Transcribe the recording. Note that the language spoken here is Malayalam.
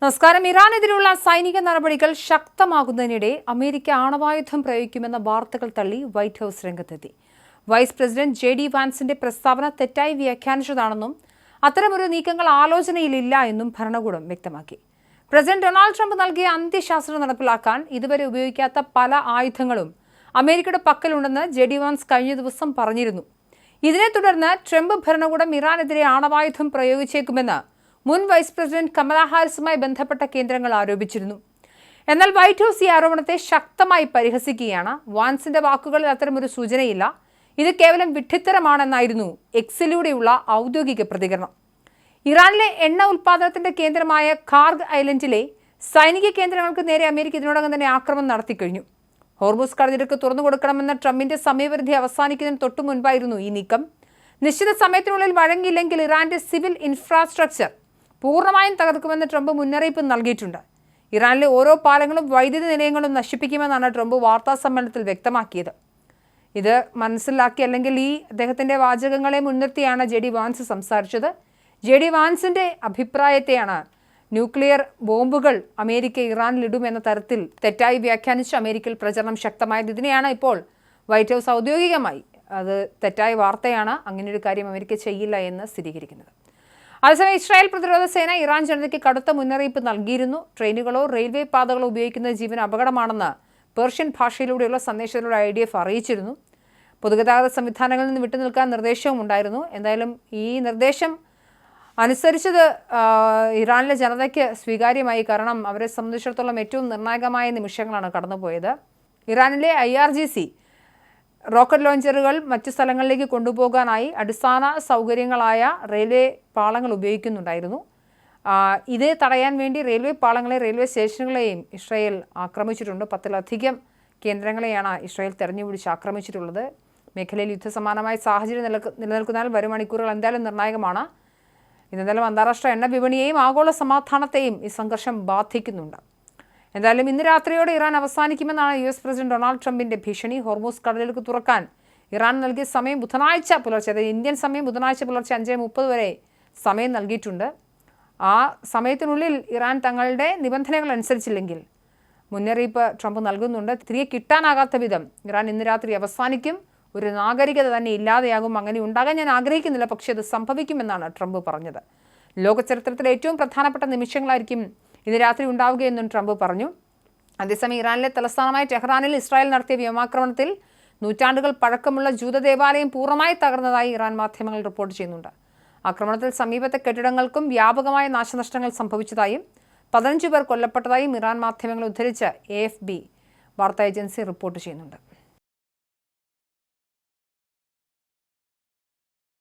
നമസ്കാരം. ഇറാനെതിരെയുള്ള സൈനിക നടപടികൾ ശക്തമാകുന്നതിനിടെ അമേരിക്ക ആണവായുധം പ്രയോഗിക്കുമെന്ന വാർത്തകൾ തള്ളി വൈറ്റ് ഹൌസ് രംഗത്തെത്തി. വൈസ് പ്രസിഡന്റ് JD വാൻസിന്റെ പ്രസ്താവന തെറ്റായി വ്യാഖ്യാനിച്ചതാണെന്നും അത്തരമൊരു നീക്കങ്ങൾ ആലോചനയിലില്ല എന്നും ഭരണകൂടം വ്യക്തമാക്കി. പ്രസിഡന്റ് ഡൊണാൾഡ് ട്രംപ് നൽകിയ അന്ത്യശാസനം നടപ്പിലാക്കാൻ ഇതുവരെ ഉപയോഗിക്കാത്ത പല ആയുധങ്ങളും അമേരിക്കയുടെ പക്കലുണ്ടെന്ന് JD വാൻസ് കഴിഞ്ഞ ദിവസം പറഞ്ഞിരുന്നു. ഇതിനെ തുടർന്ന് ട്രംപ് ഭരണകൂടം ഇറാനെതിരെ ആണവായുധം പ്രയോഗിച്ചേക്കുമെന്ന് മുൻ വൈസ് പ്രസിഡന്റ് കമല ഹാരിസുമായി ബന്ധപ്പെട്ട കേന്ദ്രങ്ങൾ ആരോപിച്ചിരുന്നു. എന്നാൽ വൈറ്റ് ഹൌസ് ഈ ആരോപണത്തെ ശക്തമായി പരിഹസിക്കുകയാണ്. വാൻസിന്റെ വാക്കുകളിൽ അത്തരമൊരു സൂചനയില്ല, ഇത് കേവലം വിഡ്ഢിത്തരമാണെന്നായിരുന്നു എക്സിലൂടെയുള്ള ഔദ്യോഗിക പ്രതികരണം. ഇറാനിലെ എണ്ണ ഉൽപ്പാദനത്തിന്റെ കേന്ദ്രമായ ഖാർഗ് ഐലൻഡിലെ സൈനിക കേന്ദ്രങ്ങൾക്ക് നേരെ അമേരിക്ക ഇതിനോടകം തന്നെ ആക്രമണം നടത്തിക്കഴിഞ്ഞു. ഹോർമുസ് കടലിടുക്ക് തുറന്നു കൊടുക്കണമെന്ന ട്രംപിന്റെ സമയപരിധി അവസാനിക്കുന്നതിന് തൊട്ടു മുൻപായിരുന്നു ഈ നീക്കം. നിശ്ചിത സമയത്തിനുള്ളിൽ വഴങ്ങിയില്ലെങ്കിൽ ഇറാന്റെ സിവിൽ ഇൻഫ്രാസ്ട്രക്ചർ പൂർണ്ണമായും തകർക്കുമെന്ന് ട്രംപ് മുന്നറിയിപ്പ് നൽകിയിട്ടുണ്ട്. ഇറാനിലെ ഓരോ പാലങ്ങളും വൈദ്യുതി നിലയങ്ങളും നശിപ്പിക്കുമെന്നാണ് ട്രംപ് വാർത്താ സമ്മേളനത്തിൽ വ്യക്തമാക്കിയത്. ഇത് മനസ്സിലാക്കി അല്ലെങ്കിൽ ഈ അദ്ദേഹത്തിന്റെ വാചകങ്ങളെ മുൻനിർത്തിയാണ് JD വാൻസ് സംസാരിച്ചത്. JD വാൻസിന്റെ അഭിപ്രായത്തെയാണ് ന്യൂക്ലിയർ ബോംബുകൾ അമേരിക്ക ഇറാനിലിടുമെന്ന തരത്തിൽ തെറ്റായി വ്യാഖ്യാനിച്ച് അമേരിക്കയിൽ പ്രചരണം ശക്തമായത്. ഇതിനെയാണ് ഇപ്പോൾ വൈറ്റ് ഹൌസ് ഔദ്യോഗികമായി അത് തെറ്റായ വാർത്തയാണ്, അങ്ങനെയൊരു കാര്യം അമേരിക്ക ചെയ്യില്ല എന്ന് സ്ഥിരീകരിക്കുന്നത്. അതേസമയം ഇസ്രായേൽ പ്രതിരോധ സേന ഇറാൻ ജനതയ്ക്ക് കടുത്ത മുന്നറിയിപ്പ് നൽകിയിരുന്നു. ട്രെയിനുകളോ റെയിൽവേ പാതകളോ ഉപയോഗിക്കുന്നത് ജീവന് അപകടമാണെന്ന് പേർഷ്യൻ ഭാഷയിലൂടെയുള്ള സന്ദേശത്തിലൂടെ IDF അറിയിച്ചിരുന്നു. പൊതുഗതാഗത സംവിധാനങ്ങളിൽ നിന്ന് വിട്ടുനിൽക്കാൻ നിർദ്ദേശവും ഉണ്ടായിരുന്നു. എന്തായാലും ഈ നിർദ്ദേശം അനുസരിച്ചത് ഇറാനിലെ ജനതയ്ക്ക് സ്വീകാര്യമായി. കാരണം അവരെ സംബന്ധിച്ചിടത്തോളം ഏറ്റവും നിർണായകമായ നിമിഷങ്ങളാണ് കടന്നുപോയത്. ഇറാനിലെ IRGC റോക്കറ്റ് ലോഞ്ചറുകൾ മറ്റു സ്ഥലങ്ങളിലേക്ക് കൊണ്ടുപോകാനായി അടിസ്ഥാന സൗകര്യങ്ങളായ റെയിൽവേ പാളങ്ങൾ ഉപയോഗിക്കുന്നുണ്ടായിരുന്നു. ഇത് തടയാൻ വേണ്ടി റെയിൽവേ പാളങ്ങളെ റെയിൽവേ സ്റ്റേഷനുകളെയും ഇസ്രായേൽ ആക്രമിച്ചിട്ടുണ്ട്. 10-ലധികം കേന്ദ്രങ്ങളെയാണ് ഇസ്രായേൽ തെരഞ്ഞുപിടിച്ച് ആക്രമിച്ചിട്ടുള്ളത്. മേഖലയിൽ യുദ്ധസമാനമായ സാഹചര്യം നിലനിൽക്കുന്നതിനാൽ വരും മണിക്കൂറുകൾ എന്തായാലും നിർണായകമാണ്. ഇന്നെന്തായാലും അന്താരാഷ്ട്ര എണ്ണ വിപണിയെയും ആഗോള സമാധാനത്തെയും ഈ സംഘർഷം ബാധിക്കുന്നുണ്ട്. എന്തായാലും ഇന്ന് രാത്രിയോടെ ഇറാൻ അവസാനിക്കുമെന്നാണ് US പ്രസിഡന്റ് ഡൊണാൾഡ് ട്രംപിന്റെ ഭീഷണി. ഹോർമുസ് കടലിടുക്ക് തുറക്കാൻ ഇറാൻ നൽകിയ സമയം ബുധനാഴ്ച പുലർച്ചെ, അതായത് ഇന്ത്യൻ സമയം ബുധനാഴ്ച പുലർച്ചെ 5:30 വരെ സമയം നൽകിയിട്ടുണ്ട്. ആ സമയത്തിനുള്ളിൽ ഇറാൻ തങ്ങളുടെ നിബന്ധനകൾ അനുസരിച്ചില്ലെങ്കിൽ മുന്നറിയിപ്പ് ട്രംപ് നൽകുന്നുണ്ട്. തിരികെ കിട്ടാനാകാത്ത വിധം ഇറാൻ ഇന്ന് രാത്രി അവസാനിക്കും, ഒരു നാഗരികത തന്നെ ഇല്ലാതെയാകും. അങ്ങനെ ഉണ്ടാകാൻ ഞാൻ ആഗ്രഹിക്കുന്നില്ല, പക്ഷേ അത് സംഭവിക്കുമെന്നാണ് ട്രംപ് പറഞ്ഞത്. ലോക ചരിത്രത്തിലെ ഏറ്റവും പ്രധാനപ്പെട്ട നിമിഷങ്ങളായിരിക്കും ഇന്ന് രാത്രി ഉണ്ടാവുകയെന്നും ട്രംപ് പറഞ്ഞു. അതേസമയം ഇറാനിലെ തലസ്ഥാനമായ ടെഹ്റാനിൽ ഇസ്രായേൽ നടത്തിയ വ്യോമാക്രമണത്തിൽ നൂറ്റാണ്ടുകൾ പഴക്കമുള്ള ജൂത ദേവാലയം പൂർണ്ണമായി തകർന്നതായി ഇറാൻ മാധ്യമങ്ങൾ റിപ്പോർട്ട് ചെയ്യുന്നുണ്ട്. ആക്രമണത്തിൽ സമീപത്തെ കെട്ടിടങ്ങൾക്കും വ്യാപകമായ നാശനഷ്ടങ്ങൾ സംഭവിച്ചതായും 15 പേർ കൊല്ലപ്പെട്ടതായും ഇറാൻ മാധ്യമങ്ങൾ ഉദ്ധരിച്ച് AFP വാർത്താ ഏജൻസി റിപ്പോർട്ട് ചെയ്യുന്നുണ്ട്.